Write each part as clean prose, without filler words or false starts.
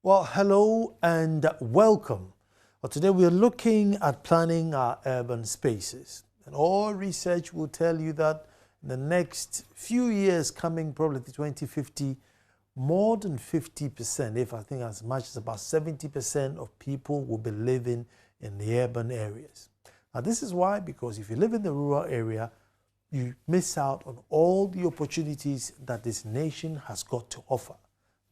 Well, hello and welcome. Well, today we are looking at planning our urban spaces. And all research will tell you that in the next few years coming, probably to 2050, more than 50%, if I think as much as about 70% of people will be living in the urban areas. Now, this is why, because if you live in the rural area, you miss out on all the opportunities that this nation has got to offer.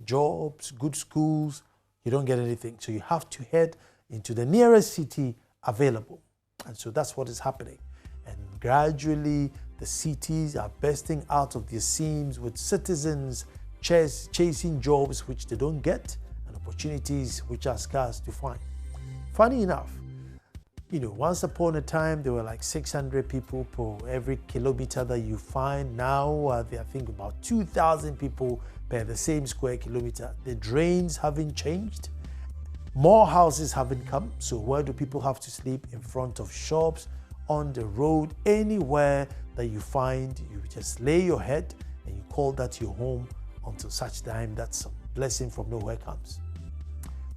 Jobs, good schools, you don't get anything. So you have to head into the nearest city available. And so that's what is happening. And gradually the cities are bursting out of their seams with citizens chasing jobs which they don't get and opportunities which are scarce to find. Funny enough, once upon a time, there were like 600 people per every kilometer that you find. Now, there are, I think, about 2,000 people per the same square kilometer. The drains haven't changed. More houses haven't come. So where do people have to sleep? In front of shops, on the road, anywhere that you find, you just lay your head and you call that your home until such time that some blessing from nowhere comes.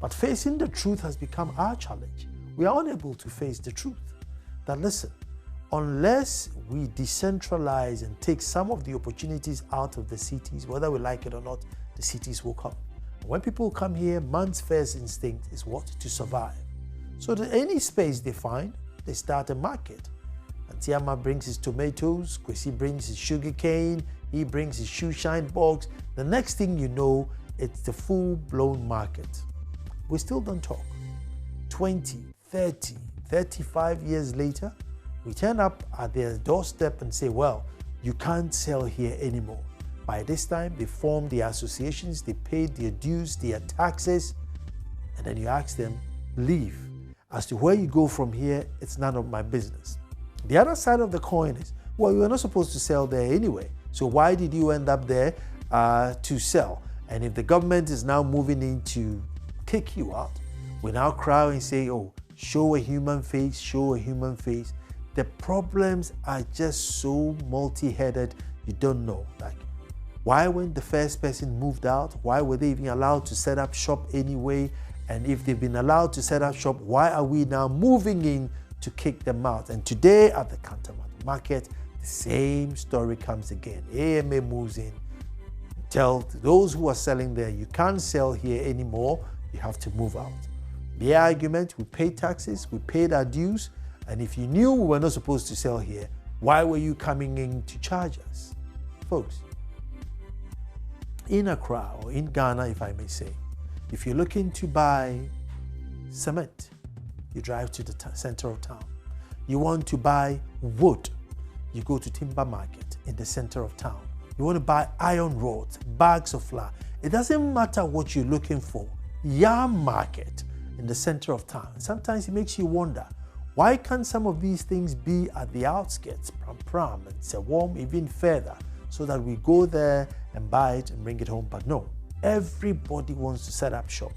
But facing the truth has become our challenge. We are unable to face the truth that, listen, unless we decentralize and take some of the opportunities out of the cities, whether we like it or not, the cities will come. And when people come here, man's first instinct is what? To survive. So that any space they find, they start a market. Antiama brings his tomatoes, Kwesi brings his sugar cane, he brings his shoe shine box. The next thing you know, it's the full-blown market. We still don't talk. 20, 30, 35 years later, we turn up at their doorstep and say, well, you can't sell here anymore. By this time, they formed the associations, they paid their dues, their taxes, and then you ask them, leave. As to where you go from here, it's none of my business. The other side of the coin is, well, you were not supposed to sell there anyway, so why did you end up there to sell? And if the government is now moving in to kick you out, we now cry and say, oh, show a human face, show a human face. The problems are just so multi-headed, you don't know. Like, why when the first person moved out, why were they even allowed to set up shop anyway? And if they've been allowed to set up shop, why are we now moving in to kick them out? And today at the Cantonment Market, the same story comes again. AMA moves in, tell those who are selling there, you can't sell here anymore, you have to move out. The argument, we paid taxes, we paid our dues, and if you knew we were not supposed to sell here, why were you coming in to charge us? Folks, in Accra or in Ghana, if I may say, if you're looking to buy cement, you drive to the center of town. You want to buy wood, you go to Timber Market in the center of town. You want to buy iron rods, bags of flour. It doesn't matter what you're looking for. Yam Market in the center of town. Sometimes it makes you wonder, why can't some of these things be at the outskirts, Pram and Sewom, even further, so that we go there and buy it and bring it home? But no, everybody wants to set up shop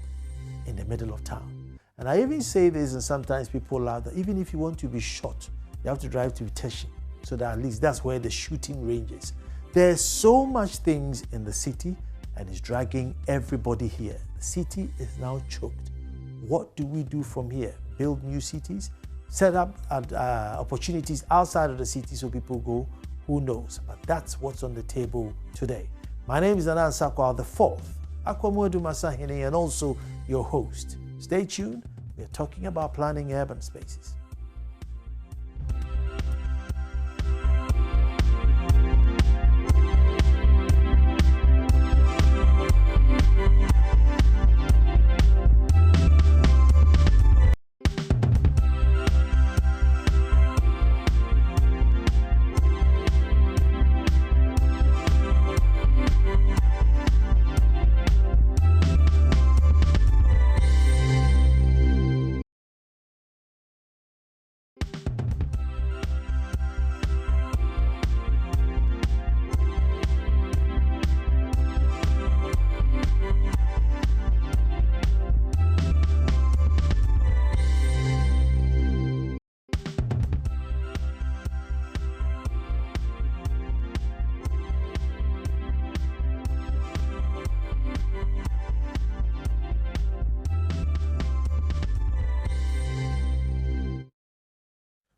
in the middle of town. And I even say this, and sometimes people laugh, that even if you want to be shot, you have to drive to Teshi, so that at least that's where the shooting range is. There's so much things in the city, and it's dragging everybody here. The city is now choked. What do we do from here? Build new cities? Set up opportunities outside of the city so people go? Who knows? But that's what's on the table today. My name is Anan Sakwa the Fourth, Akwamodu Masahini, and also your host. Stay tuned. We're talking about planning urban spaces.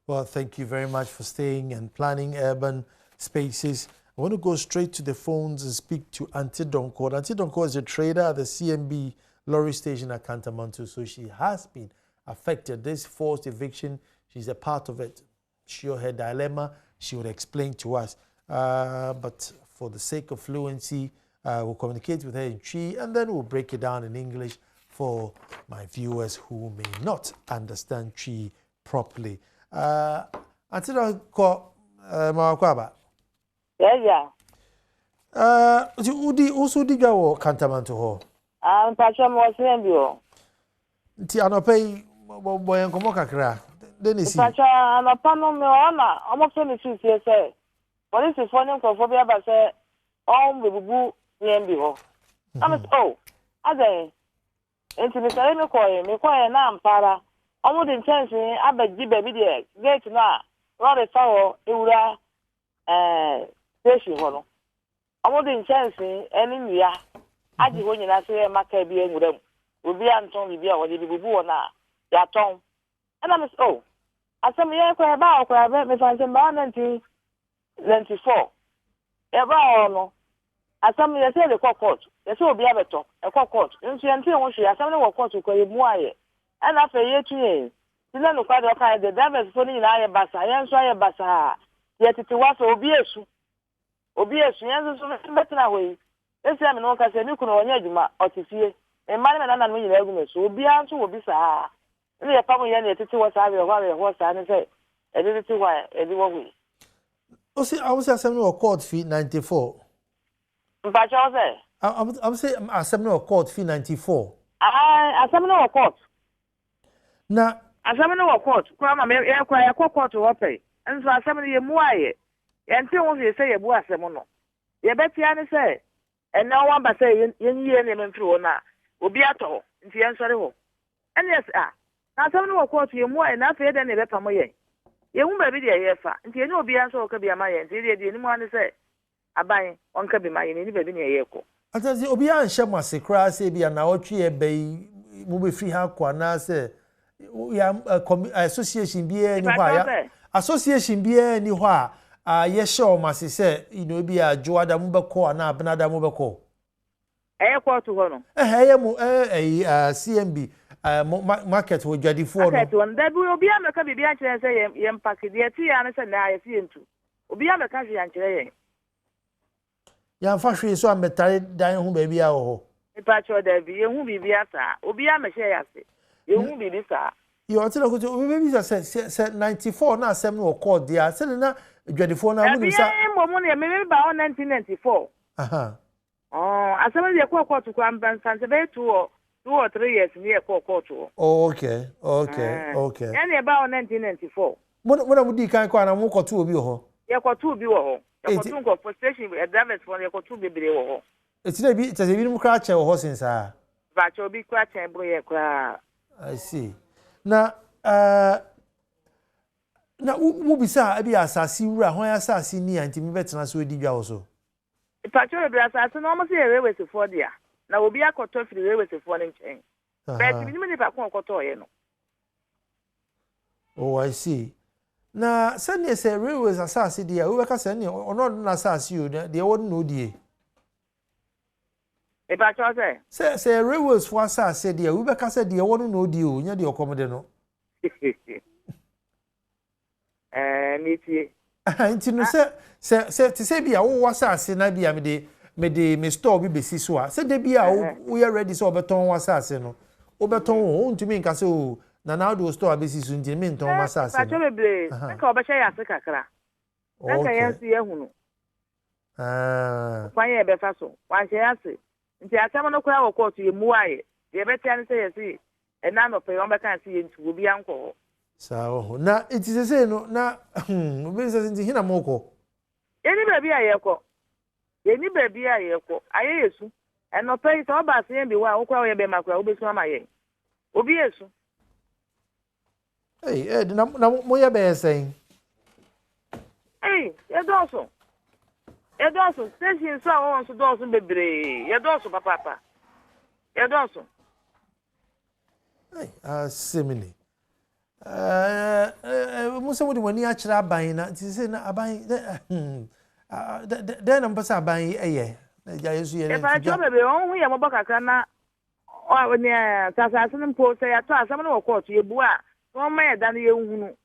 Well, thank you very much for staying and planning urban spaces. I want to go straight to the phones and speak to Auntie Donko. Auntie Donko is a trader at the CMB lorry station at Cantamanto, so she has been affected. This forced eviction, she's a part of it. Sure, her dilemma, she would explain to us. But for the sake of fluency, we'll communicate with her in Twi, and then we'll break it down in English for my viewers who may not understand Twi properly. Auntie Donko, Mawakwaba. Yeah. Udi also diga wo Cantamanto ho. Pacha mo sembio. Nti anope boyen komo kakra. Denisi. Pacha anopa no me ona, omo fe me si say. Police for them for be aba say on bebubu nyembi ho. Am oh, ade. Enti me say me koye na ampara. Omo de intention abaji baby de gate na. Lord fawo ewura station ho no. Omo de intention eni nua. Agi ho nyina se maka bi enwuram. Obi anton bi a wode bibubu wona ya ton. And I'm oh. Asem ye kwa ba okwa be me fanse ba 1994. E ba no. Asem ye se the court. Ye se obi abeto. E court. Nti ente won hwe asem ne wo court kwa ye mu aye. And afa ye tuye. Sina no kwa de ka de drivers fo ni na aye basa. Ye nso aye basa. Ye tete wa so obi esu. Obi esu ye nso so betina hoyi. Esi am no ka se ni kuno onye adwuma otifie. E mane me na no nyina agu meso. Obi anso obi saa. Ni ya pamu ya ni tete wa saa be ho saa ne se. E de tete wa e di wo hu. O si asem no court fee 94. Mpacha o se. I'm say asem no court fee 94. Asem no court. Na asem no court. Kwa ma e kwa ya court wo pe. Nso asem no ye mu aye. Ye nte wo se ye bu asem no. Ye betia ne se and now one by say ye name through na obi ato nti en sori ho and yes na some no court ye mu na fe de ne be pamo ye hu ba bi de ye fa nti ene obi an so ka bi ama ye nti de ni mu an say aban on ka bi ma ye ni ba bi ne ye ko atazi obi an hye mo sekra say bi na otwe e be mu be free ha kwa na say ya association bi e ni ho ya association bi e ni ho a ye show mase say bi a joada mu be ko na abnada mu be ko court ho no mu CMB market wo dwadifo no market won da bi obi ameka bi an kire say ye mpake de ti ya ne say na ye fi ntu obi ameka hwe an kire ye ya fa hwe so ametare dan ho ba bi a wo ho ipa cho da bi ye hu bi bi asa obi amehye ya se ye hu bi bi sa yo tira ko obi bi say 94 na asem no court dia say na dwadifo na mu sa mo ne me ba 1994 asem ye court kwa mbansan se be 2 or 3 years near court. Oh, okay. And about 1994. What would you kind of walk or two of you? You got 2 be or for station with a drivers for your 2 be. It's a bit as a minimum cratch or horse inside. But you'll be quite a boy. I see. Now, who be sa be assassin, when I assassin near and Timmy veterans with you also. The patrol brass as an almost a railway for dear. Now will be a quarter for the railway for chain. But minimum if I can't quarter, you know. Oh, I see. Now, send you say railways assassin, dear, who can send you or not assassin you, they wouldn't know, dear. If I say railways for assassin, dear, who can say, dear, wouldn't know you, you're the accommodano. Meet ye. Until no say to say, be a assassin, I be a me store be so. Said they be a we are ready so beton assassin. Oberton to me, Casso. Now do store be soon to me, Tom assassin. I call Bashaya Sakakra. Okay, see a who. Fire Befaso. Why she asked it? Until I come on a crowd court to you, Muay. The better say, see, and none of the Omba can see it will be uncle. So now it is a say no now business into Hinamoko. Any baby I echo. Any baby I echo. I yesu. And no pay to about saying be one who be macro be so my Obiesu. Hey, no more bear saying. Hey, you're also. You're also. Station so on to do some baby. You're also, papa. You're also. Hey, simile. Musa would when you actually are buying that. This is not buying. Then I'm passing buying a year. If I job a bit, only a mobile or when assassin post say I told someone or court you boa, one man than you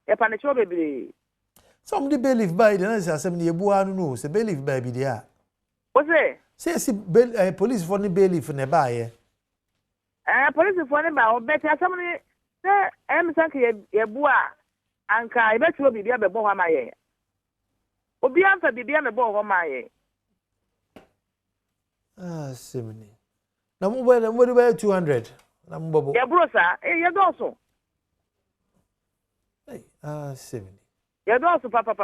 if I show baby. Somebody believe by the answer, somebody no, say believe baby there. What's it? Say, police for the belief in the buyer. Police for the bow, better somebody say, I'm thinking a boa, and I bet you will be a boy my ear. Obian for be a boy my ear. Simony. Now, what about 200? Yeah, brosa, you also. Hey, Simony. You also, papa,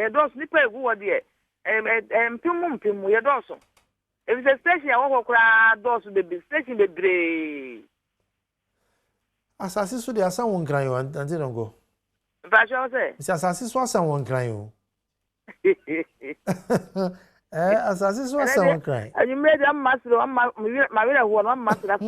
you don't sleep a good dear. Pimum, you also. If it's a station, I will cry, doors will be station the bray. Assassin, so there are someone crying and they don't go. But I say, it's assassin, was someone crying. Assassin, was someone crying. And you made a master of my one master.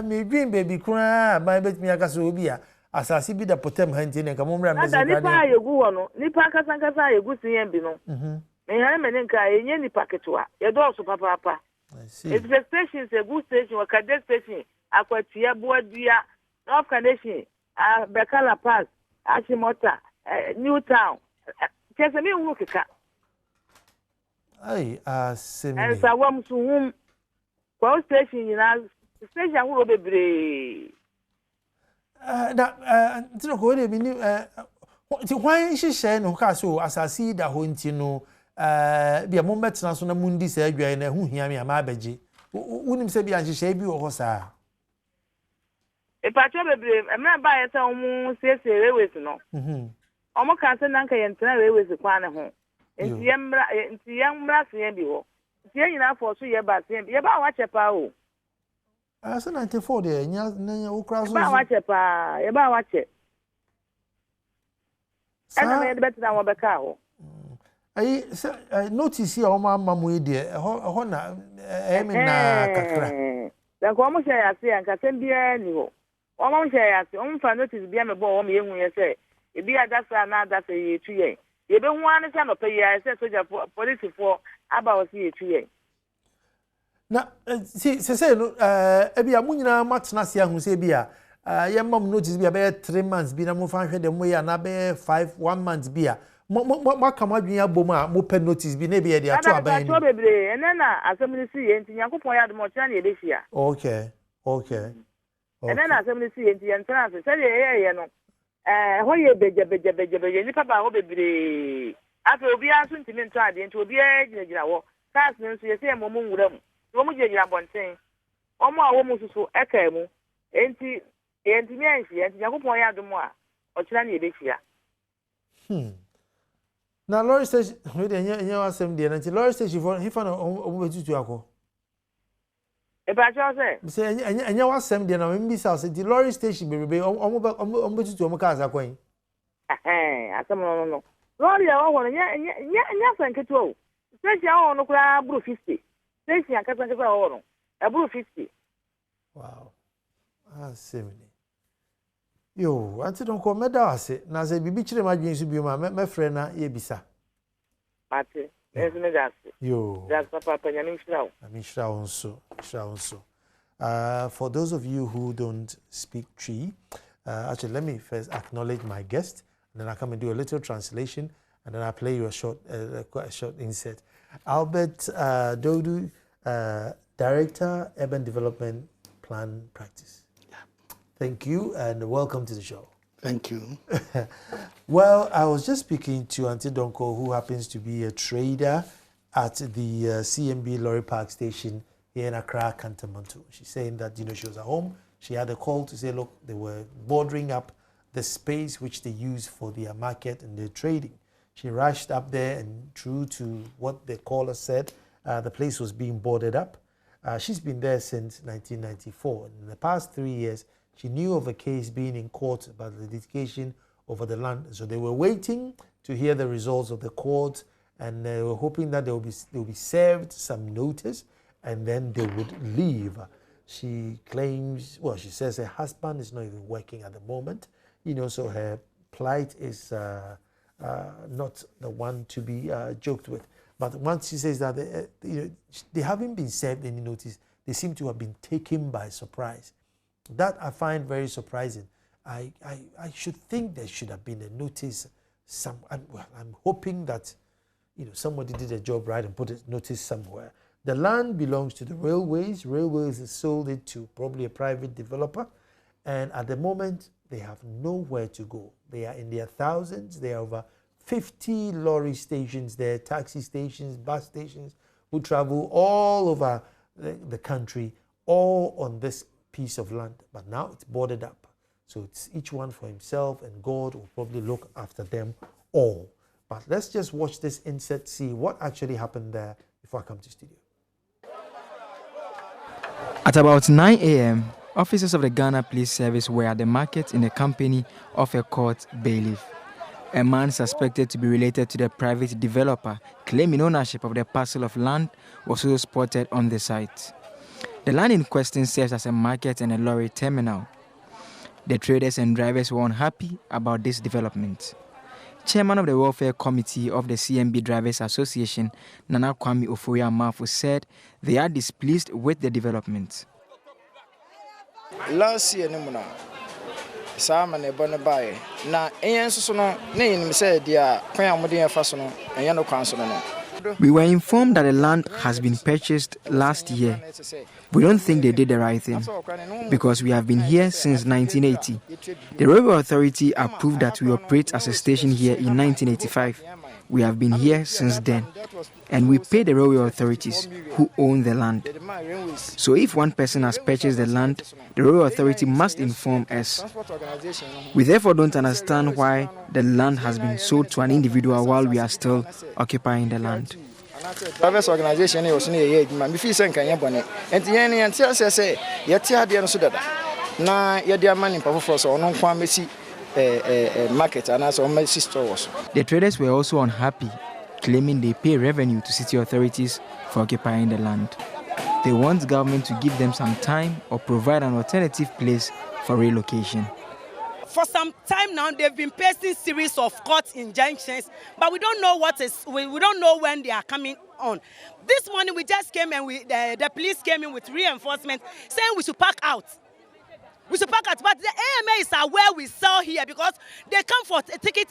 Me dream baby cry, my bet me a casobia. Assassin be the potem hunting and come on, Nipa, you go on, Nipa Casancasa, you go see him below. Me have a menka in any packet to her. You don't so papa. If the station is a good station or cadet station, Aquatia Boadia, North Canadian, Becala Pass, Ashimota, Newtown. Just a new look at. Aye, Sim. And so one soon. Well, station, you know, station will be brave. Why she say no castle as I see that Hontino be a moment na so na mundi say adwa na hu hia me amabeji unim say bia nhye bi wo hosa e pa cho bebre e me ba ye say omu sese rewes no omu kan se nanka ye ntena rewes kwa ne ho enti ye mra se bi ho enti ye nyina fo so ye ba se bi ye ba wa chepa o asa 94 de nya wo kra so ba wa chepa ye ba wa che ana me de betina wo beka ho notice here o ma mamu e de ho na me na kakra dan ko mo share ase an kasem bia ni ho o mo share ase o mfa notice bia me bo o me ehun ye se e bia dasa na dasa ye tu ye ye be hu an se no pe ye se soldier police for aba o se ye tu ye na se no e bia mu nyina matena se ahun se bia ye mam notice bia be 3 months bi na mo fa hwe de mo ya na be 1 month bia mo kama dwen abom a mo pe notice bi na be ye de ato aban ni bebre enena assembly si ye nti yakopon ya de mo tira na ye be hia okay enena assembly si ye nti ye ntira se ye no ho ye beje ni papa ho bebre afi obi aso ntimi nto ade nti obi agina wo kas nso ye se mo nwura mu wo mo gina bonten omo a wo mo susu eka mu enti mi anhia enti yakopon ya de mo a o tira na ye be hia na lorry station we dey nya wasem dey na lorry station for he fa na omo betutu akọ e ba cho se nya wasem dey na me bi sa say the lorry station bebe omo betutu omo ka asa kwan asem no lorry ya wo nya sanketo o station a no kura buru 50 station akasa nkasa wo no e buru 50 wow asemni yo anti don ko meda ase na ze bibi kire ma dwen su bi ma me frɛ na ye bisa ate me das yo das papa nyame shira onso for those of you who don't speak Twi, actually let me first acknowledge my guest and then I come and do a little translation and then I play you a short insert. Albert Dodu, Director Urban Development Plan Practice. Thank you and welcome to the show. Thank you. Well, I was just speaking to Auntie Donko, who happens to be a trader at the CMB Lorry Park station here in Accra, Cantonment. She's saying that, she was at home. She had a call to say, look, they were bordering up the space which they use for their market and their trading. She rushed up there and true to what the caller said, the place was being boarded up. She's been there since 1994. In the past 3 years, she knew of a case being in court about the litigation over the land. So they were waiting to hear the results of the court and they were hoping that they will be served some notice and then they would leave. She claims, well, she says her husband is not even working at the moment. So her plight is not the one to be joked with. But once she says that they haven't been served any notice, they seem to have been taken by surprise. That I find very surprising. I should think there should have been a notice. I'm hoping that somebody did a job right and put a notice somewhere. The land belongs to the railways. Railways has sold it to probably a private developer, and at the moment they have nowhere to go. They are in their thousands. There are over 50 lorry stations there, taxi stations, bus stations, who travel all over the country, all on this piece of land. But now it's boarded up. So it's each one for himself, and God will probably look after them all. But let's just watch this insert, see what actually happened there before I come to studio. At about 9 a.m., officers of the Ghana Police Service were at the market in the company of a court bailiff. A man suspected to be related to the private developer claiming ownership of the parcel of land was also spotted on the site. The land in question serves as a market and a lorry terminal. The traders and drivers were unhappy about this development. Chairman of the Welfare Committee of the CMB Drivers Association, Nana Kwame Ofoya-Amafo, said they are displeased with the development. Last year, Sam and Bonne Bay. Now, name said, dear, We were informed that the land has been purchased last year. We don't think they did the right thing because we have been here since 1980. The Railway Authority approved that we operate as a station here in 1985. We have been here since then, and we pay the railway authorities who own the land. So if one person has purchased the land, the railway authority must inform us. We therefore don't understand why the land has been sold to an individual while we are still occupying the land. Private organization was near Yedman. If you send Kanyabone, and the end, and say, Yatia, the answer. Now, you're money for us or no pharmacy. Market and also my sister was. The traders were also unhappy, claiming they pay revenue to city authorities for occupying the land. They want government to give them some time or provide an alternative place for relocation. For some time now, they've been facing series of court injunctions, but we don't know we don't know when they are coming on. This morning we just came and the police came in with reinforcement saying we should park out. We should park out, but the AMA is aware we sell here because they come for a ticket,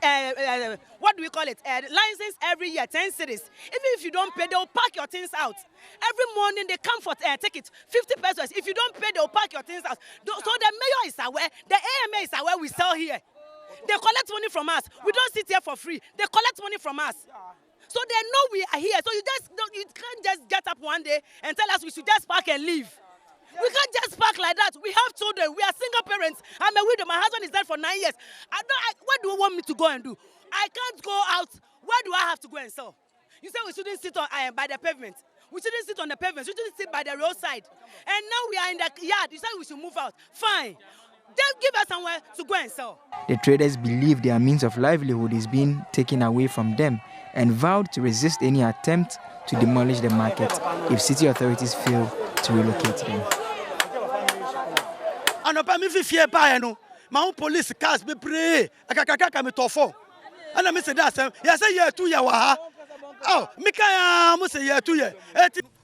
what do we call it, license every year, 10 cities. Even if you don't pay, they'll park your things out. Every morning they come for a ticket, 50 pesos. If you don't pay, they'll park your things out. So the mayor is aware, the AMA is aware we sell here. They collect money from us. We don't sit here for free. They collect money from us. So they know we are here. So you can't just get up one day and tell us we should just park and leave. We can't just park like that. We have children. We are single parents. I'm a widow. My husband is dead for 9 years. What do you want me to go and do? I can't go out. Where do I have to go and sell? You say we shouldn't sit on by the pavement. We shouldn't sit on the pavement. We shouldn't sit by the roadside. And now we are in the yard. You say we should move out. Fine. Then give us somewhere to go and sell. The traders believe their means of livelihood is being taken away from them and vowed to resist any attempt to demolish the market if city authorities fail to relocate them. Anopa mi fi fie pa no ma ho police cars be pray akakaka me tofo ana me say that say ye 2 year wa ha oh me kan mo say ye 2 year.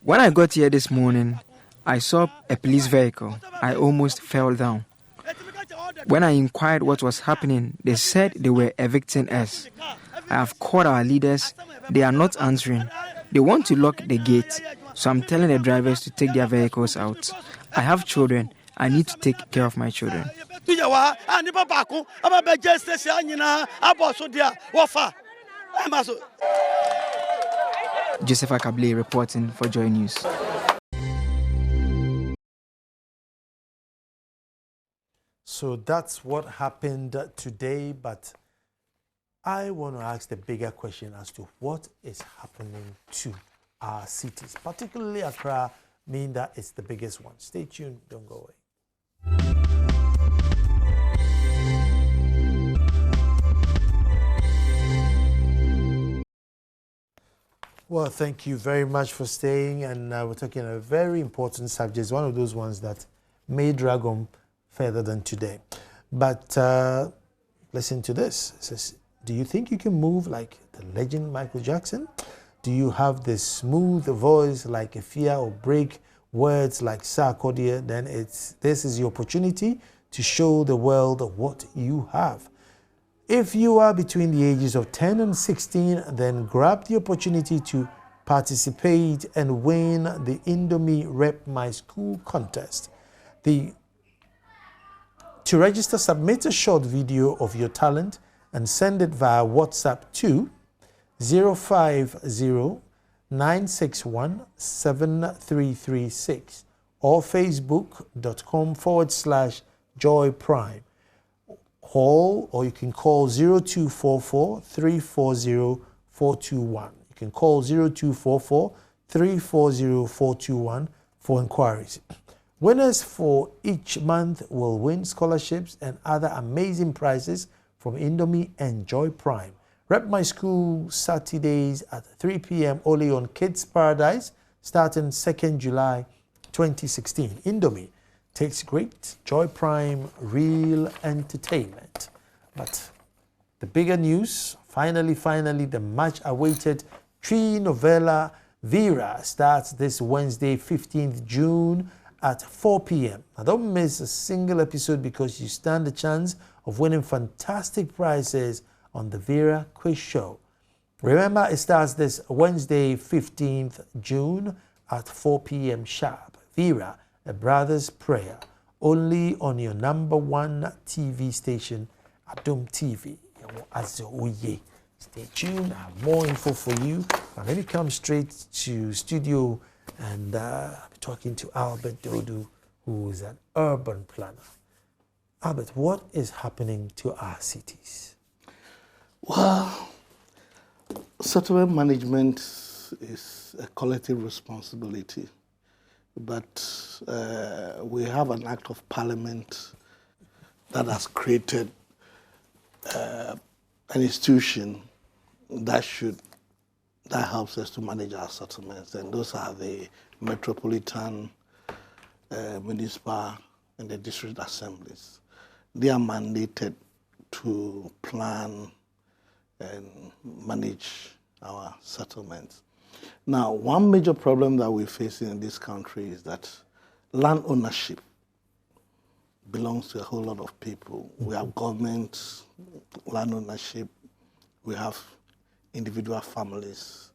When I got here this morning, I saw a police vehicle. I almost fell down. When I inquired what was happening, they said they were evicting us. I have called our leaders. They are not answering. They want to lock the gate, so I'm telling the drivers to take their vehicles out. I have children. I need to take care of my children. Joseph Akable reporting for Joy News. So that's what happened today, but I want to ask the bigger question as to what is happening to our cities, particularly Accra, meaning that it's the biggest one. Stay tuned, don't go away. Well, thank you very much for staying. And we're talking a very important subject. It's one of those ones that may drag on further than today. But listen to this. It says, do you think you can move like the legend Michael Jackson? Do you have this smooth voice like Efia or break words like Sarkodie? Then this is your opportunity to show the world what you have. If you are between the ages of 10 and 16, then grab the opportunity to participate and win the Indomie Rep My School contest. To register, submit a short video of your talent and send it via WhatsApp to 050-961-7336 or facebook.com/joyprime. Call, or you can call 0244-340-421. You can call 0244-340-421 for inquiries. Winners for each month will win scholarships and other amazing prizes from Indomie and Joy Prime. Rep My School Saturdays at 3 p.m. only on Kids Paradise, starting 2nd July 2016. Indomie takes great, Joy Prime, real entertainment. But the bigger news, finally, the much-awaited tri-novela Vera starts this Wednesday, 15th June at 4 p.m. Now, don't miss a single episode because you stand a chance of winning fantastic prizes on the Vera Quiz Show. Remember, it starts this Wednesday, 15th June at 4 p.m. sharp. Vera, A Brother's Prayer, only on your #1 TV station, Adom TV. Stay tuned, I have more info for you. Now let me come straight to studio and be talking to Albert Dodu, who is an urban planner. Albert, what is happening to our cities? Well, settlement management is a collective responsibility. But we have an act of parliament that has created an institution that helps us to manage our settlements, and those are the metropolitan, municipal, and the district assemblies. They are mandated to plan and manage our settlements. Now, one major problem that we're facing in this country is that land ownership belongs to a whole lot of people. We have government, land ownership, we have individual families,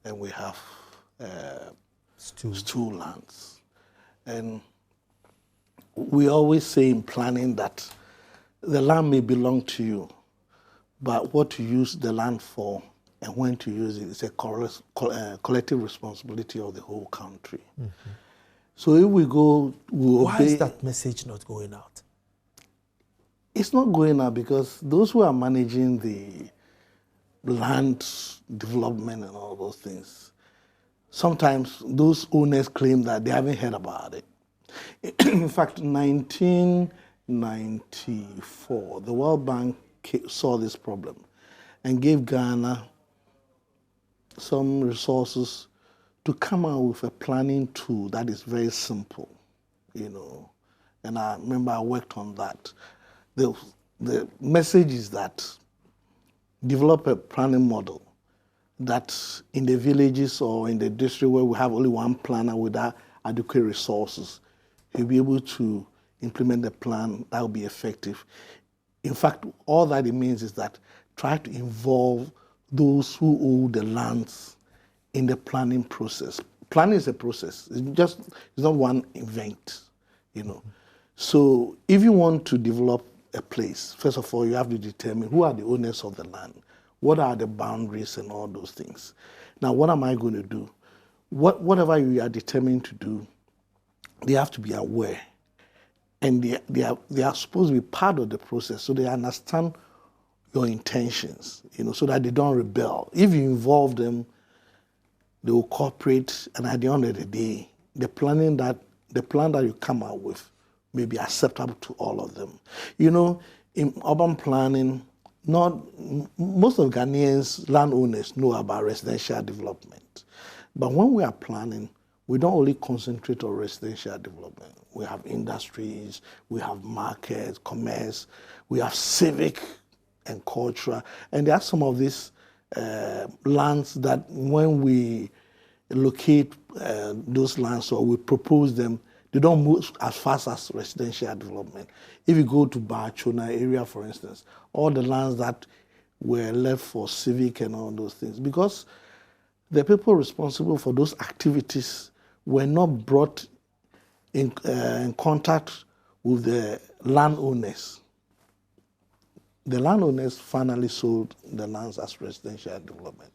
and we have stool lands. And we always say in planning that the land may belong to you, but what to use the land for and when to use it is a collective responsibility of the whole country. Mm-hmm. So if we go, why is that message not going out? It's not going out because those who are managing the land development and all those things, sometimes those owners claim that they haven't heard about it. In fact, 1994, the World Bank saw this problem and gave Ghana some resources to come out with a planning tool that is very simple, And I remember I worked on that. The message is that develop a planning model that in the villages or in the district where we have only one planner without adequate resources, he'll be able to implement the plan that will be effective. In fact, all that it means is that try to involve those who own the lands in the planning process. Planning is a process. It's not one event, So if you want to develop a place, first of all, you have to determine who are the owners of the land, what are the boundaries and all those things. Now, what am I going to do? Whatever you are determined to do, they have to be aware. And they are supposed to be part of the process so they understand your intentions, so that they don't rebel. If you involve them, they will cooperate, and at the end of the day, the plan that you come out with may be acceptable to all of them. In urban planning, most of Ghanaians, landowners, know about residential development. But when we are planning, we don't only concentrate on residential development. We have industries, we have markets, commerce, we have civic and cultural. And there are some of these lands that when we locate those lands or we propose them, they don't move as fast as residential development. If you go to Barchona area, for instance, all the lands that were left for civic and all those things, because the people responsible for those activities were not brought in contact with the landowners. The landowners finally sold the lands as residential development.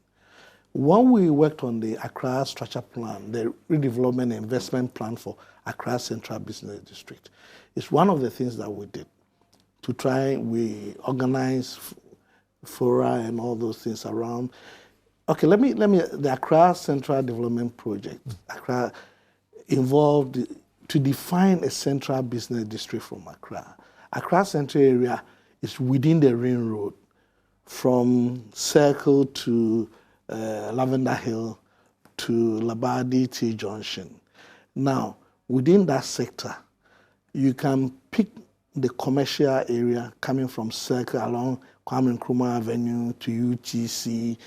When we worked on the Accra Structure Plan, the redevelopment and investment plan for Accra Central Business District, it's one of the things that we did to try. We organize fora and all those things around. Okay, let me. The Accra Central Development Project, Accra, involved to define a central business district from Accra. Accra Central area is within the Ring Road, from Circle to Lavender Hill to Labadi T Junction. Now, within that sector, you can pick the commercial area coming from Circle along Kwame Nkrumah Avenue to UTC.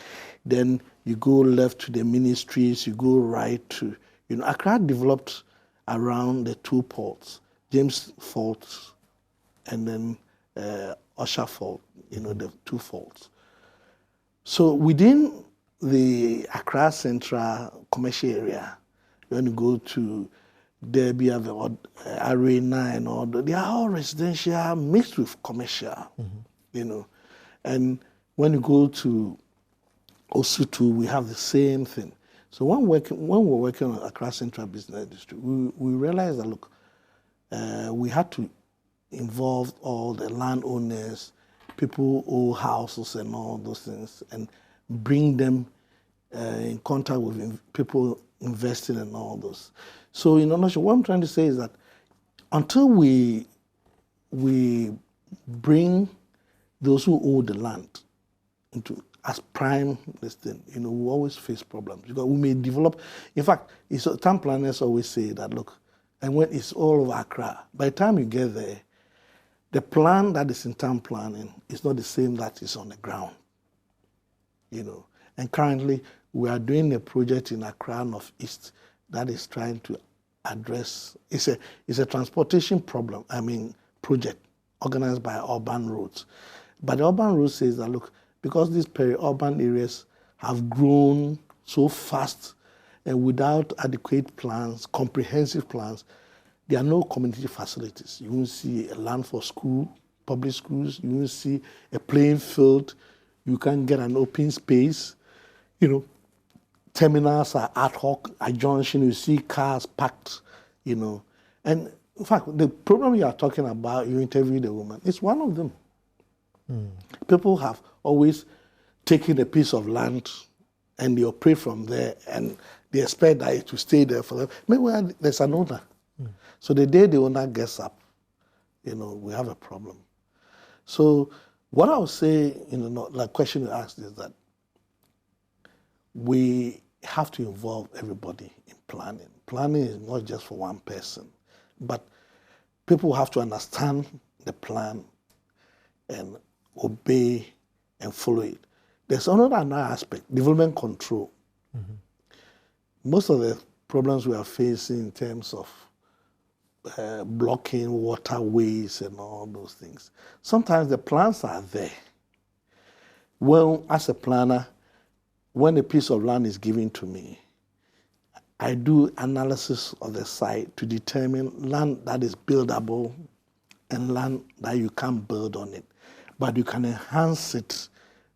Then you go left to the ministries, you go right to, Accra developed around the two ports, James Fault and then Usher Fault, the two faults. So within the Accra Central commercial area, when you go to Derby, Arena and all that, they are all residential mixed with commercial, And when you go to Osutu, we have the same thing. So when we're working on Accra Central Business District, we realized that, look, we had to involve all the landowners, people who own houses and all those things, and bring them in contact with people investing and all those. So what I'm trying to say is that until we bring those who own the land into as prime listing, we always face problems because we may develop. In fact, town planners always say that, look, and when it's all over Accra, by the time you get there, the plan that is in town planning is not the same that is on the ground. And currently we are doing a project in Accra North East that is trying to address. It's a transportation problem. Project organized by Urban Roads, but the Urban Roads says that, look, because these peri-urban areas have grown so fast and without adequate plans, comprehensive plans, there are no community facilities. You won't see a land for school, public schools. You won't see a playing field. You can't get an open space. Terminals are ad hoc, at junction. You see cars parked, And in fact, the problem you are talking about, you interviewed a woman, it's one of them. People have always taken a piece of land and they operate from there and they expect that it will stay there for them. Maybe there's an owner. So the day the owner gets up, we have a problem. So what I would say, like question you asked is that we have to involve everybody in planning. Planning is not just for one person, but people have to understand the plan and obey and follow it. There's another aspect, development control. Most of the problems we are facing in terms of blocking waterways and all those things, sometimes the plans are there. Well, as a planner, when a piece of land is given to me, I do analysis of the site to determine land that is buildable and land that you can't build on it. But you can enhance it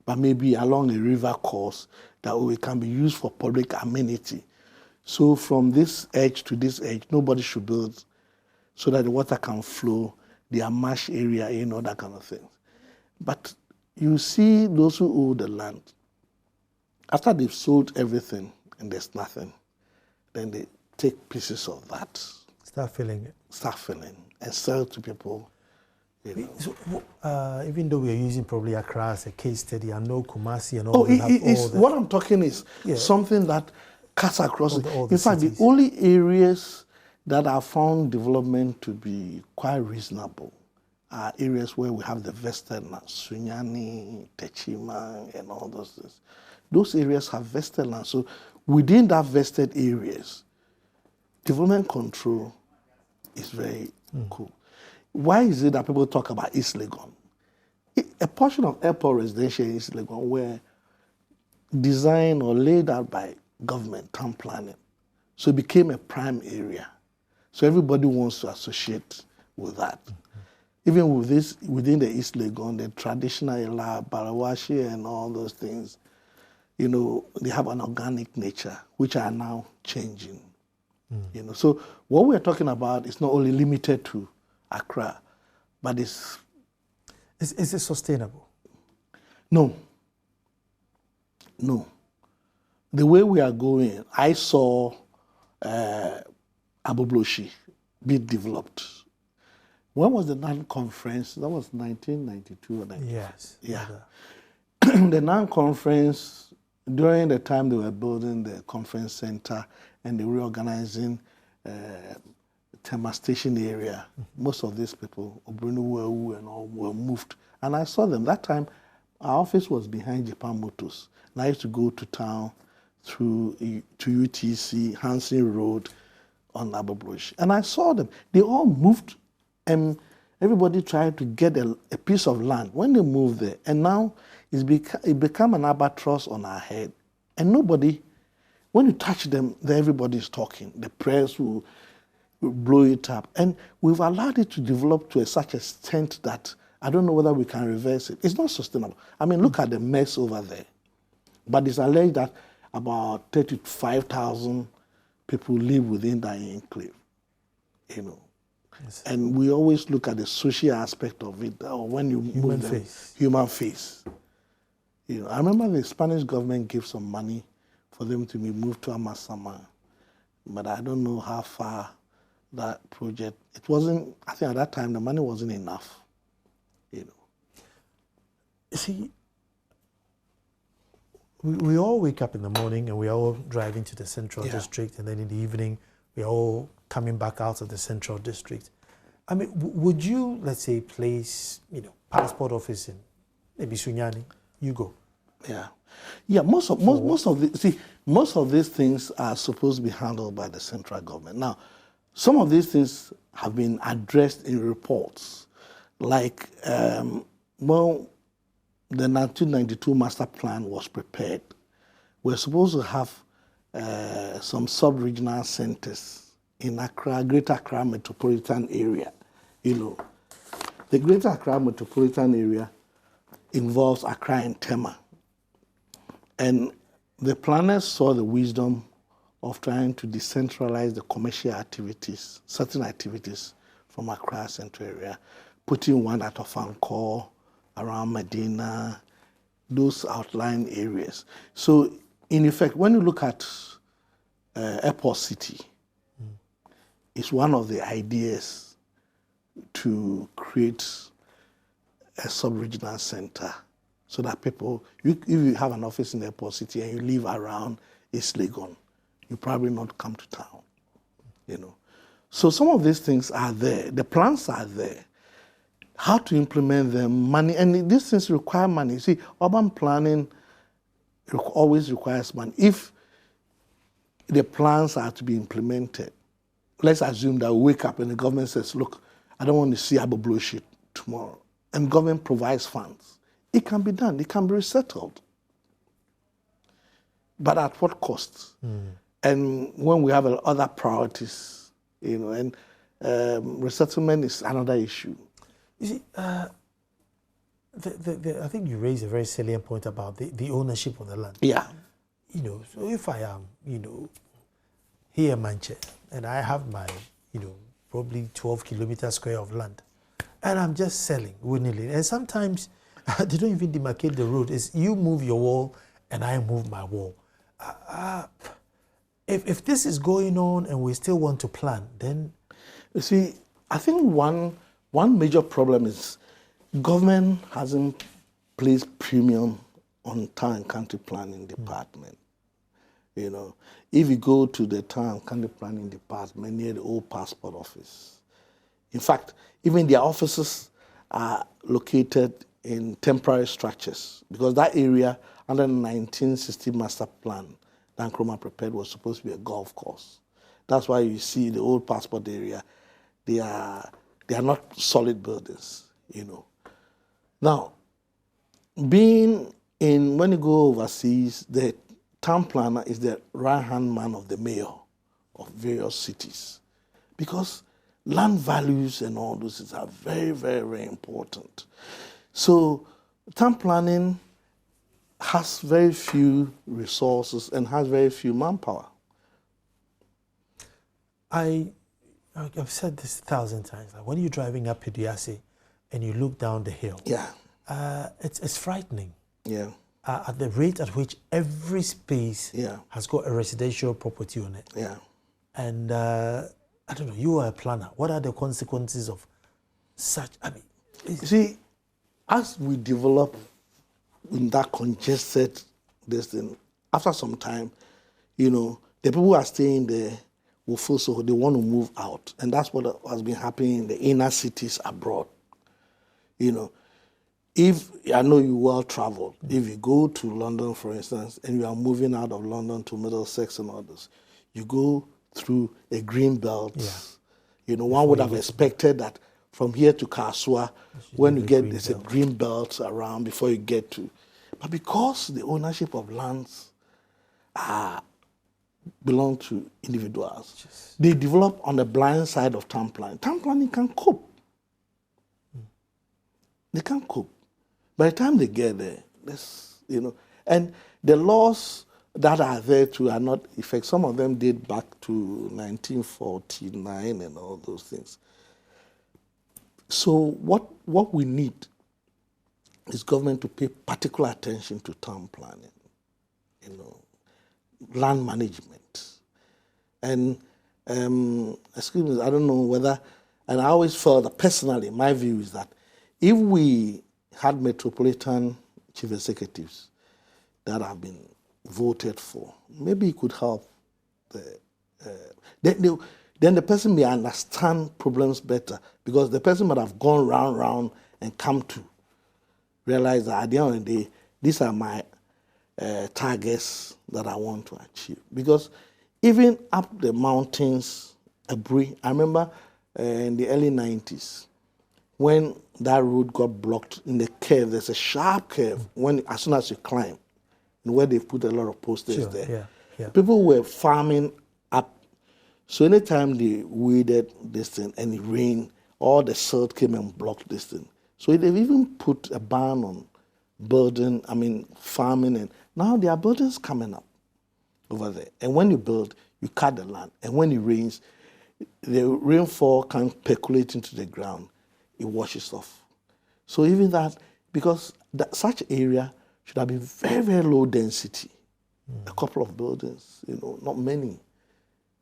by maybe along a river course that it can be used for public amenity. So from this edge to this edge, nobody should build so that the water can flow, their marsh area, that kind of thing. But you see those who own the land, after they've sold everything and there's nothing, then they take pieces of that. Start filling it. Start filling and sell to people, So, even though we are using probably Accra as a case study, I know Kumasi and all that. What I'm talking is something that cuts across. All in fact, cities. The only areas that are found development to be quite reasonable are areas where we have the vested land, Sunyani, Techima, and all those things. Those areas have vested land. So within that vested areas, development control is very cool. Why is it that people talk about East Legon? A portion of airport residential in East Legon were designed or laid out by government, town planning. So it became a prime area. So everybody wants to associate with that. Even with this, within the East Legon, the traditional Ela, Barawashi and all those things, they have an organic nature, which are now changing. So what we're talking about is not only limited to Accra, but is it sustainable? No. The way we are going, I saw Abobloshi be developed. When was the NAN conference? That was 1992 or 93. Yes. Yeah. The NAN conference, during the time they were building the conference center and they were reorganizing Tema Station area, most of these people, Obrunu and all, were moved. And I saw them. That time, our office was behind Japan Motors. And I used to go to town to UTC, Hansen Road on Aboblosh. And I saw them. They all moved, and everybody tried to get a piece of land when they moved there. And now it became an albatross on our head. And nobody, when you touch them, everybody is talking. The press will blow it up. And we've allowed it to develop to such an extent that I don't know whether we can reverse it. It's not sustainable. I mean, look at the mess over there. But it's alleged that about 35,000 people live within that enclave, Yes. And we always look at the social aspect of it, or when you move them, human face. I remember the Spanish government gave some money for them to be moved to Amasama, but I don't know how far that project, it wasn't, I think at that time the money wasn't enough, See, we all wake up in the morning and we are all driving to the central district, and then in the evening we are all coming back out of the central district. I mean, would you, let's say, place, passport office in maybe Sunyani? You go. Yeah. Most of these things are supposed to be handled by the central government. Now, some of these things have been addressed in reports, like the 1992 master plan was prepared. We're supposed to have some sub-regional centers in Accra, Greater Accra metropolitan area. The Greater Accra metropolitan area involves Accra and Tema. And the planners saw the wisdom of trying to decentralize the commercial activities, certain activities from Accra central area, putting one at Ofankor, around Medina, those outlying areas. So, in effect, when you look at Airport City, it's one of the ideas to create a sub-regional center so that people, if you have an office in Airport City and you live around East Legon, you probably not come to town, So some of these things are there. The plans are there. How to implement them, money, and these things require money. See, urban planning always requires money. If the plans are to be implemented, let's assume that we wake up and the government says, look, I don't want to see Abobloshi tomorrow, and government provides funds. It can be done. It can be resettled. But at what cost? And when we have other priorities, and resettlement is another issue. You see, I think you raised a very salient point about the ownership of the land. Yeah. So if I am, here in Manchester, and I have my, probably 12 kilometer square of land, and I'm just selling willy-nilly, and sometimes they don't even demarcate the road. It's you move your wall, and I move my wall. If this is going on and we still want to plan, then... You see, I think one one major problem is government hasn't placed premium on town and country planning department. You know, if you go to the town and country planning department near the old passport office, in fact, even their offices are located in temporary structures because that area under the 1960 master plan that Nkrumah prepared was supposed to be a golf course. That's why you see the old passport area, they are not solid buildings, you know. Now, when you go overseas, the town planner is the right-hand man of the mayor of various cities because land values and all those things are very, very, very important. So town planning has very few resources and has very few manpower. I've said this 1,000 times. Like when you're driving up Iduase and you look down the hill, it's frightening. Yeah. At the rate at which every space has got a residential property on it. Yeah. And I don't know, you are a planner. What are the consequences of such? I mean, you see, as we develop in that congested distance, after some time, you know, the people who are staying there will feel so they want to move out. And that's what has been happening in the inner cities abroad. You know, if I know you well traveled, if you go to London, for instance, and you are moving out of London to Middlesex and others, you go through a green belt. Yeah. You know, one would have expected that from here to Kasua, when you get there's a green belt around before you get to. But because the ownership of lands belong to individuals, they develop on the blind side of town planning. Town planning can cope. They can cope. By the time they get there, you know, and the laws that are there too are not effective. Some of them date back to 1949 and all those things. So what we need is government to pay particular attention to town planning, you know, land management. And excuse me, I don't know whether, and I always felt that personally, my view is that if we had metropolitan chief executives that have been voted for, maybe it could help then the person may understand problems better because the person might have gone round and come to realize that at the end of the day, these are my targets that I want to achieve. Because even up the mountains, Aburi, I remember in the early 90s, when that road got blocked in the curve, there's a sharp curve as soon as you climb, where they put a lot of posters there. Yeah. People were farming up. So anytime they weeded this thing and it rained, all the silt came and blocked this thing. So they've even put a ban on farming, and now there are buildings coming up over there. And when you build, you cut the land. And when it rains, the rainfall can percolate into the ground. It washes off. So even that, because such area should have been very, very low density. A couple of buildings, you know, not many,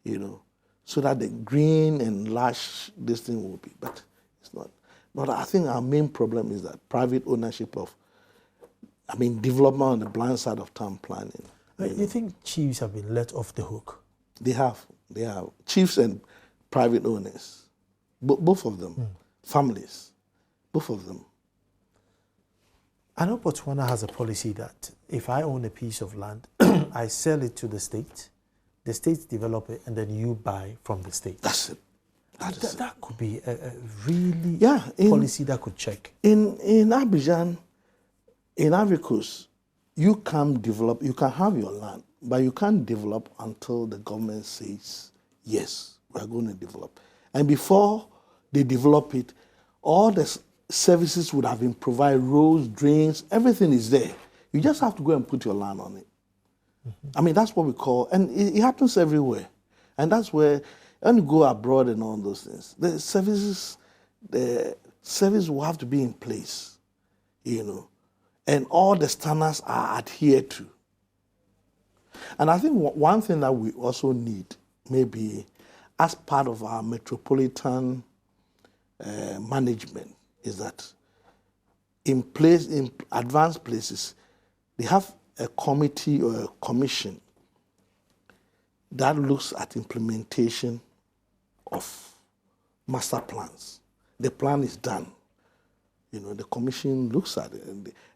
you know, so that the green and lush this thing will be. But it's not. But I think our main problem is that private ownership of, development on the blind side of town planning. You think chiefs have been let off the hook? They have. Chiefs and private owners, both of them, families, both of them. I know Botswana has a policy that if I own a piece of land, I sell it to the state develop it, and then you buy from the state. That's it. That could be a really policy that could check. In Abidjan, in Ivory Coast, you can develop, you can have your land, but you can't develop until the government says, yes, we're going to develop. And before they develop it, all the services would have been provided, roads, drains, everything is there. You just have to go and put your land on it. That's what we call, and it happens everywhere. And that's where, when you go abroad and all those things, the service will have to be in place, you know, and all the standards are adhered to. And I think one thing that we also need, maybe as part of our metropolitan management is that in advanced places, they have a committee or a commission that looks at implementation of master plans. The plan is done. The commission looks at it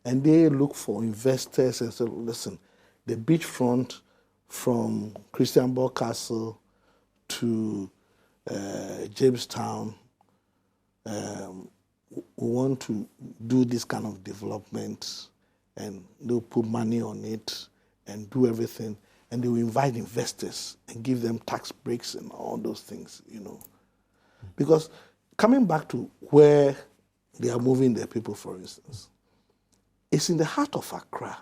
and they look for investors and say, listen, the beachfront from Christianborg Castle to Jamestown, we want to do this kind of development, and they'll put money on it and do everything, and they will invite investors and give them tax breaks and all those things, Because coming back to where they are moving their people, for instance, it's in the heart of Accra.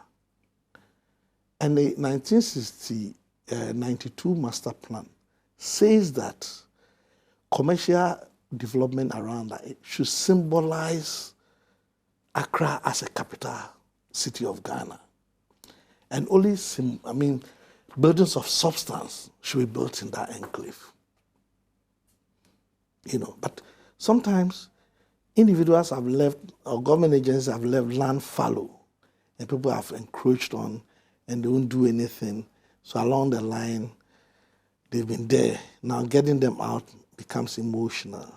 And the 1992 master plan says that commercial development around that should symbolize Accra as a capital city of Ghana. And only, buildings of substance should be built in that enclave. But sometimes individuals have left, or government agencies have left land fallow, and people have encroached on and they won't do anything. So along the line, they've been there. Now getting them out becomes emotional.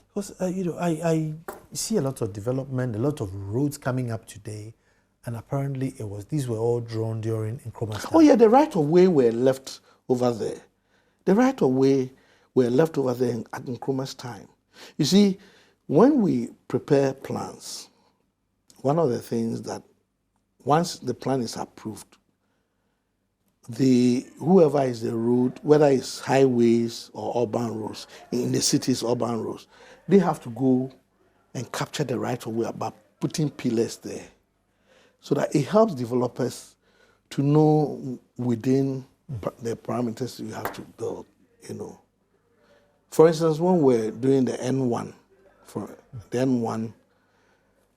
Because, I see a lot of development, a lot of roads coming up today, and apparently these were all drawn during Nkrumah's time. Oh yeah, the right of way were left over there. The right of way were left over there at Nkrumah's time. You see, when we prepare plans, one of the things that once the plan is approved, whoever is the road, whether it's highways or urban roads, in the cities, urban roads, they have to go and capture the right of way by putting pillars there, so that it helps developers to know within the parameters you have to build, For instance, when we're doing the N1,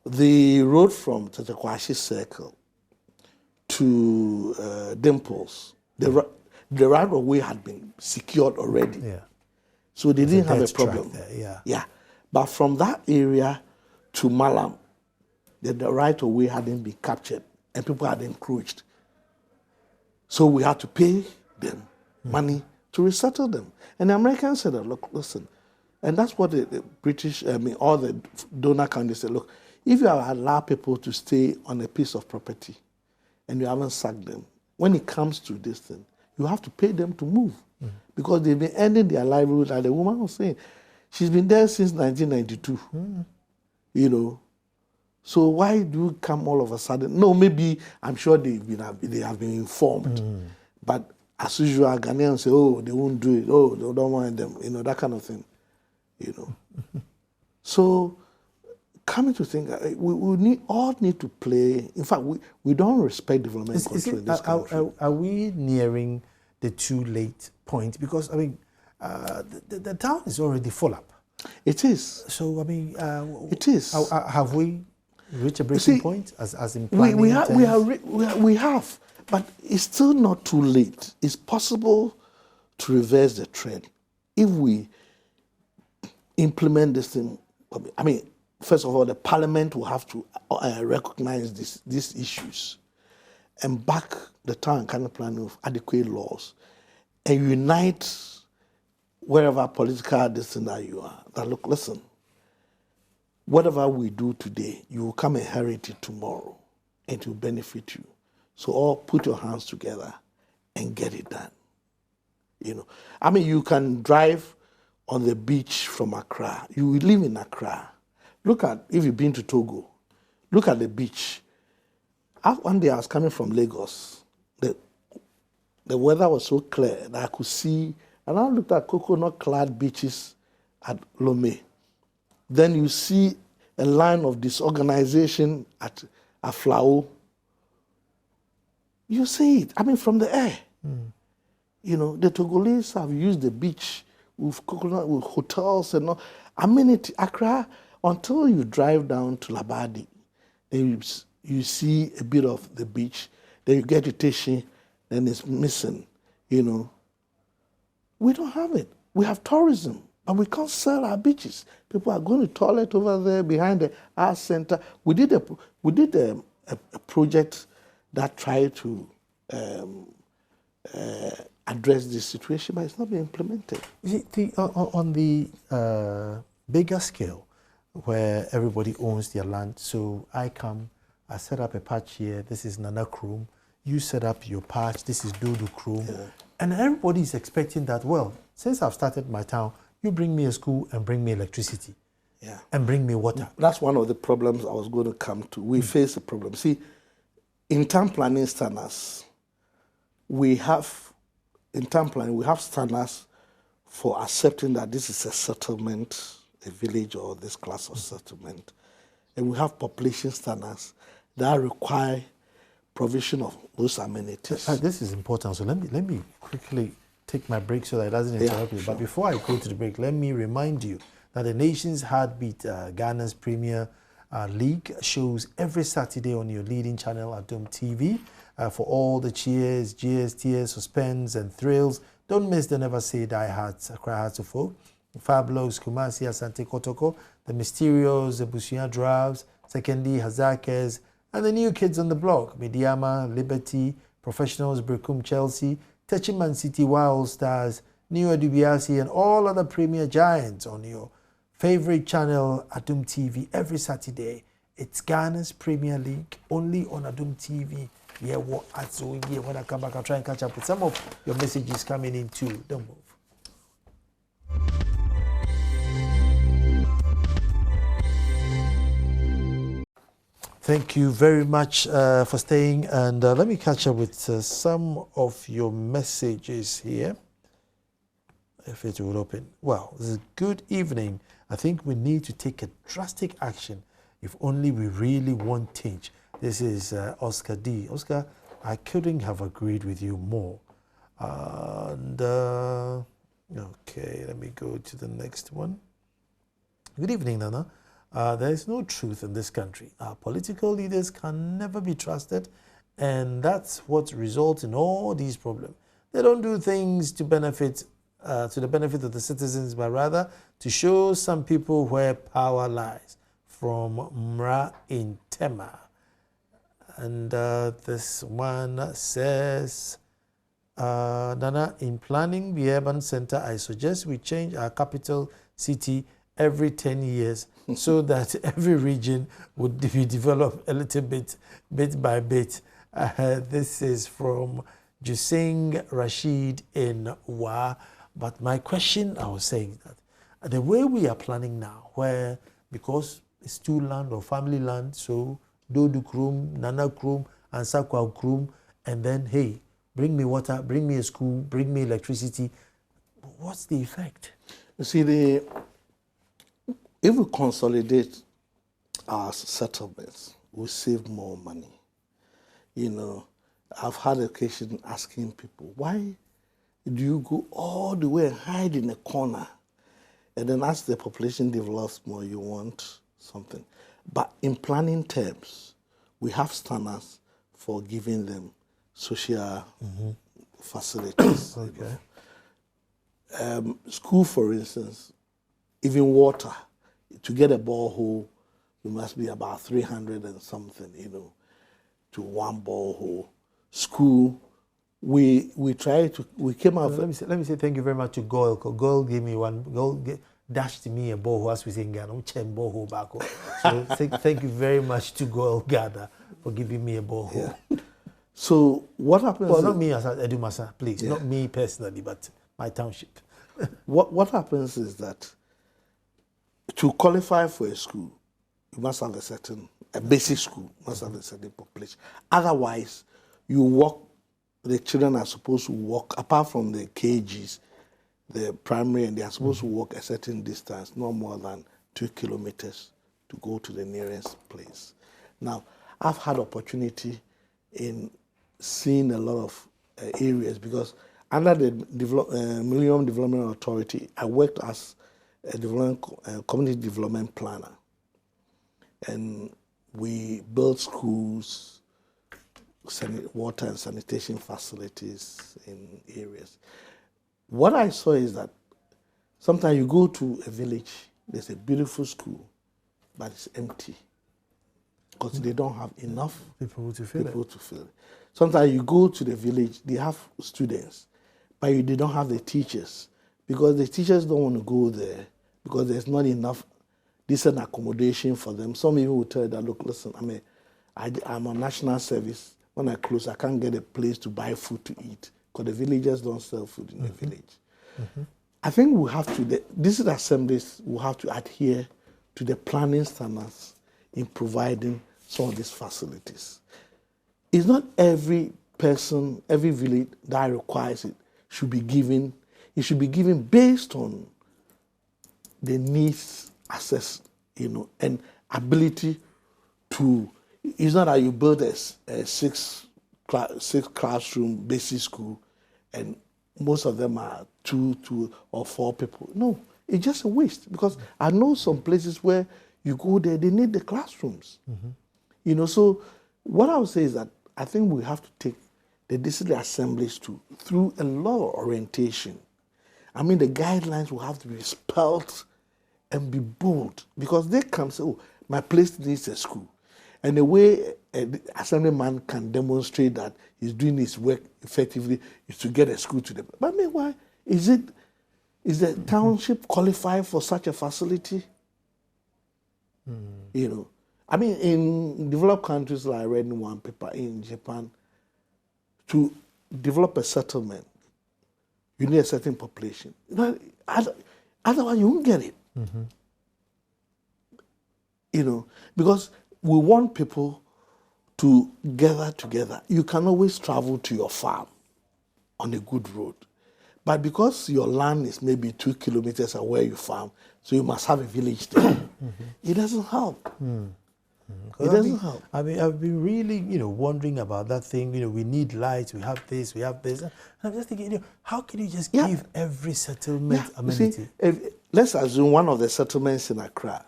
the road from Tetekwashi Circle to Dimples, the right of way had been secured already. Yeah. So they didn't have a problem. There, yeah. But from that area to Malam, the right of way hadn't been captured and people had encroached. So we had to pay them money to resettle them. And the Americans said, look, listen, and that's what the British, all the donor countries said, look, if you allow people to stay on a piece of property and you haven't sacked them, when it comes to this thing, you have to pay them to move. Because they've been ending their livelihood, as the woman was saying. She's been there since 1992, So why do you come all of a sudden? No, maybe, I'm sure they have been informed. But as usual, Ghanaians say, oh, they won't do it. Oh, they don't want them, that kind of thing, So, coming to think, we all need to play. In fact, we don't respect development control in this country. Are we nearing the too late point? Because, the town is already full up. It is. So, it is. Have we reached a breaking point as in planning? We have, but it's still not too late. It's possible to reverse the trend if we implement this thing. First of all, the parliament will have to recognize these issues and back the town and county planning with adequate laws and unite wherever political distance that you are. That look, listen, whatever we do today, you will come and inherit it tomorrow and it will benefit you. So all put your hands together and get it done. You can drive on the beach from Accra. You live in Accra. Look at, if you've been to Togo, look at the beach. One day I was coming from Lagos. The weather was so clear that I could see, and I looked at coconut-clad beaches at Lomé. Then you see a line of disorganization at Aflao. You see it, from the air. The Togolese have used the beach with coconut, with hotels and all. Accra, until you drive down to Labadi, then you see a bit of the beach, then you get to Teshi, then it's missing, We don't have it. We have tourism. And we can't sell our beaches. People are going to toilet over there behind the art center. We did a project that tried to address this situation, but it's not being implemented. On the bigger scale, where everybody owns their land, so I set up a patch here, this is Nana Krum, you set up your patch, this is Dodo Krum, and everybody is expecting that, well, since I've started my town, you bring me a school and bring me electricity, and bring me water. That's one of the problems I was going to come to. We face a problem. See, in town planning standards, we have standards for accepting that this is a settlement, a village or this class of settlement. And we have population standards that require provision of those amenities. This is important. So let me quickly take my break so that it doesn't interrupt you. Sure. But before I go to the break, let me remind you that the nation's heartbeat, Ghana's Premier League, shows every Saturday on your leading channel at Dome TV. For all the cheers, jeers, tears, suspense, and thrills, don't miss the Never Say Die Hearts, Accra Hearts of Folk, Fabulous, Kumasi, Asante Kotoko, the Mysterios, the Busuya Drafts, Sekendi, Hazakes, and the new kids on the block, Mediama, Liberty, Professionals, Brekum, Chelsea, Techiman City, Wild Stars, New Adubiasi, and all other premier giants on your favorite channel, Adum TV, every Saturday. It's Ghana's Premier League, only on Adum TV. Yeah, when I come back, I'll try and catch up with some of your messages coming in too. Don't move. Thank you very much for staying, and let me catch up with some of your messages here. If it will open. Well, this is good evening. I think we need to take a drastic action if only we really want change. This is Oscar D. Oscar, I couldn't have agreed with you more. Okay, let me go to the next one. Good evening, Nana. There is no truth in this country. Our political leaders can never be trusted, and that's what results in all these problems. They don't do things to the benefit of the citizens, but rather to show some people where power lies. From Mra in Tema. And this one says, Nana, in planning the urban center, I suggest we change our capital city every 10 years so that every region would be developed a little bit by bit. This is from Jusing Rashid in Wa. But my question, I was saying that the way we are planning now, where because it's two land or family land, so Dodu Krum, Nana Krum, and Sakwa Krum, and then, hey, bring me water, bring me a school, bring me electricity. What's the effect? You see, if we consolidate our settlements, we save more money. You know, I've had occasion asking people, why do you go all the way and hide in a corner? And then as the population develops more, you want something. But in planning terms, we have standards for giving them social facilities. Okay. School, for instance, even water, to get a borehole, you must be about 300 and something, to one borehole. School, we came out. Let me say thank you very much to Goyle. Goyle gave me one. Goyle dashed me a borehole, as we say in Ghana. Borehole back. So thank you very much to Goyle Ghana for giving me a borehole. Yeah. So what happens? Well, not me as Edumasa, please, not me personally, but my township. What happens is that to qualify for a school, you must have a basic school, must have a certain population. Otherwise, the children are supposed to walk, apart from the KGs, the primary, and they are supposed to walk a certain distance, no more than 2 kilometers to go to the nearest place. Now, I've had opportunity in seeing a lot of areas because under the Millennium Development Authority, I worked as a community development planner. And we built schools, water and sanitation facilities in areas. What I saw is that Sometimes you go to a village, there's a beautiful school, but it's empty because they don't have enough people to fill it. Sometimes you go to the village, they have students, but they don't have the teachers because the teachers don't want to go there because there's not enough decent accommodation for them. Some even will tell you that, look, listen, I'm on national service. When I close, I can't get a place to buy food to eat because the villagers don't sell food in the village. I think we have to, these assemblies will have to adhere to the planning standards in providing some of these facilities. It's not every person, every village that requires it should be given. It should be given based on the needs assessed, and ability to. It's not that you build a six classroom basic school, and most of them are two or four people. No, it's just a waste because I know some places where you go there, they need the classrooms. So what I would say is that I think we have to take the district assemblies through a lot of orientation. I mean, the guidelines will have to be spelled and be bold because they can say, oh, my place needs a school. And the way an assemblyman can demonstrate that he's doing his work effectively is to get a school to them. But meanwhile, is the township qualified for such a facility? I mean, in developed countries, like I read in one paper in Japan, to develop a settlement, you need a certain population. Otherwise, you won't get it. Because we want people to gather together. You can always travel to your farm on a good road. But because your land is maybe 2 kilometers away you farm, so you must have a village there. It doesn't help. It doesn't help. I mean, I've been really, wondering about that thing. We need lights, we have this. And I'm just thinking, how can you just give every settlement amenity? See, let's assume one of the settlements in Accra,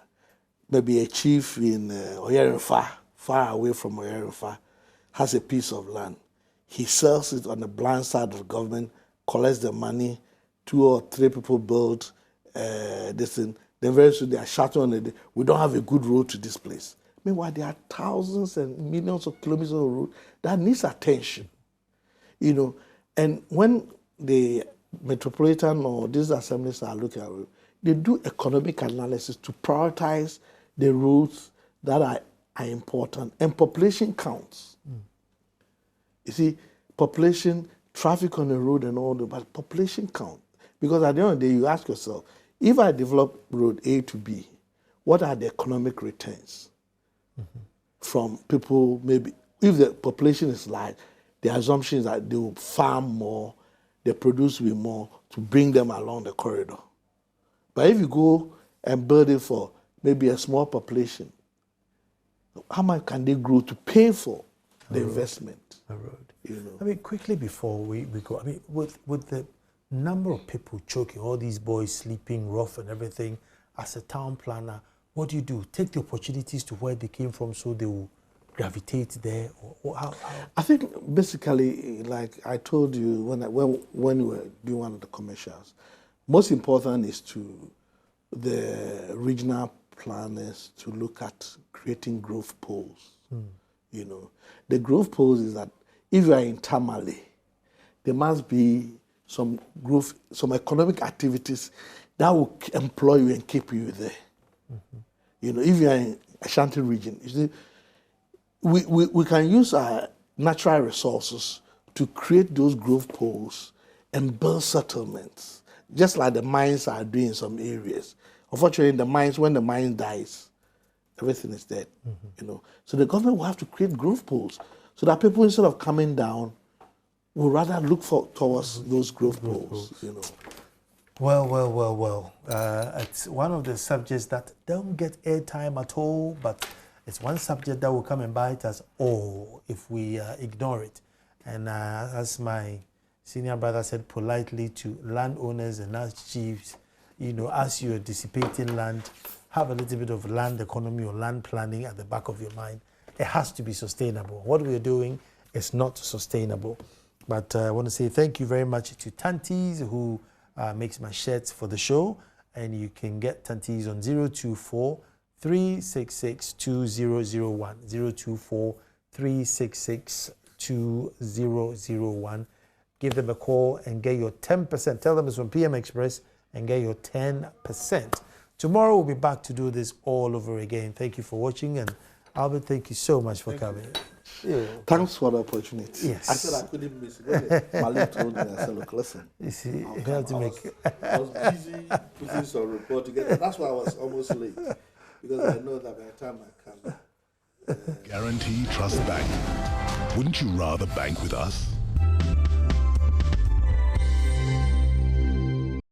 maybe a chief in Oyerenfa, far away from Oyerenfa, has a piece of land. He sells it on the blind side of the government, collects the money, 2 or 3 people build this thing. Then very soon they are shouting on it, we don't have a good road to this place. Meanwhile, there are thousands and millions of kilometers of road that needs attention. And when the metropolitan or these assemblies are looking at it, they do economic analysis to prioritize the roads that are important. And population counts. You see, population, traffic on the road and all that, but population count. Because at the end of the day, you ask yourself, if I develop road A to B, what are the economic returns from people? Maybe if the population is large, the assumption is that they will farm more, the produce will be more to bring them along the corridor. But if you go and build it for maybe a small population, how much can they grow to pay for the investment? A road. I mean, quickly before we go, I mean, with the number of people choking, all these boys sleeping rough and everything, as a town planner, what do you do? Take the opportunities to where they came from so they will gravitate there? Or how? I think basically, like I told you when we were doing one of the commercials, most important is to the regional planners to look at creating growth poles. The growth poles is that if you are in Tamale, there must be some growth, some economic activities that will employ you and keep you there. If you are in Ashanti region, you see, we can use our natural resources to create those growth poles and build settlements, just like the mines are doing in some areas. Unfortunately, the mines, when the mine dies, everything is dead. So the government will have to create growth poles so that people, instead of coming down, will rather look towards those growth poles. Well. It's one of the subjects that don't get airtime at all, but it's one subject that will come and bite us all if we ignore it. And as my senior brother said politely to landowners and as chiefs, as you're dissipating land, have a little bit of land economy or land planning at the back of your mind. It has to be sustainable. What we're doing is not sustainable. But I want to say thank you very much to Tantis who makes my shirts for the show. And you can get Tantis on 024 366 2001. 024 366 2001. Give them a call and get your 10%. Tell them it's from PM Express and get your 10%. Tomorrow we'll be back to do this all over again. Thank you for watching, and Albert, thank you so much for coming. Yeah. Thanks for the opportunity. Yes. I said I couldn't miss it. My lip told me, I said, look, listen. You see, you have to make I was busy putting some report together. That's why I was almost late. Because I know that by the time I come. Guarantee Trust Bank. Wouldn't you rather bank with us?